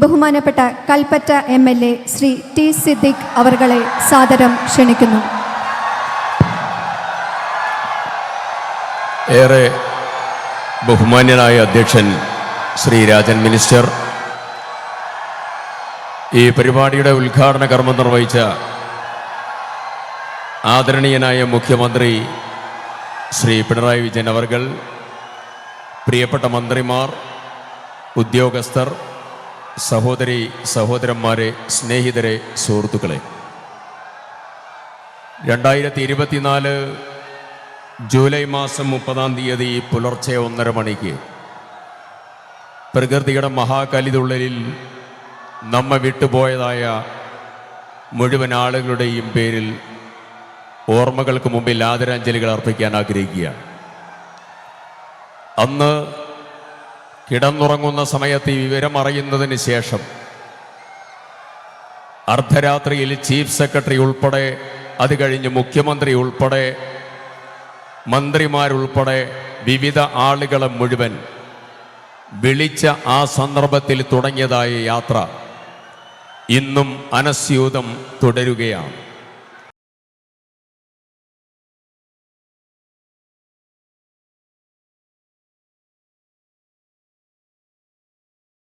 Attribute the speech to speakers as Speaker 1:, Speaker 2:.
Speaker 1: ബഹുമാനപ്പെട്ട Kalpetta MLA Shri T Siddique അവർകളെ സാദരം ക്ഷണിക്കുന്നു.
Speaker 2: ഏറെ ബഹുമാന്യനായ അധ്യക്ഷൻ ശ്രീ രാജൻ മിനിസ്റ്റർ, ഈ പരിപാടിയുടെ ഉദ്ഘാടന കർമ്മം നിർവഹിച്ച ആദരണീയനായ മുഖ്യമന്ത്രി ശ്രീ പിണറായി വിജയൻ അവർകൾ, പ്രിയപ്പെട്ട മന്ത്രിമാർ, ഉദ്യോഗസ്ഥർ, സഹോദരി സഹോദരന്മാരെ, സ്നേഹിതരെ, സുഹൃത്തുക്കളെ, 2024 ജൂലൈ മാസം 30-ാം തീയതി പുലർച്ചെ 1:30 മണിക്ക് പ്രകൃതിയുടെ മഹാകലിതുള്ളലിൽ നമ്മെ വിട്ടുപോയതായ മുഴുവൻ ആളുകളുടെയും പേരിൽ ഓർമ്മകൾക്ക് മുമ്പിൽ ആദരാഞ്ജലികൾ അർപ്പിക്കാൻ ആഗ്രഹിക്കുകയാണ്. അന്ന് കിടന്നുറങ്ങുന്ന സമയത്ത് ഈ വിവരം അറിയുന്നതിന് ശേഷം അർദ്ധരാത്രിയിൽ ചീഫ് സെക്രട്ടറി ഉൾപ്പെടെ, അത് കഴിഞ്ഞ് മുഖ്യമന്ത്രി ഉൾപ്പെടെ, മന്ത്രിമാരുൾപ്പെടെ വിവിധ ആളുകളെ മുഴുവൻ വിളിച്ച ആ സന്ദർഭത്തിൽ തുടങ്ങിയതായ യാത്ര ഇന്നും അനസ്യൂതം തുടരുകയാണ്.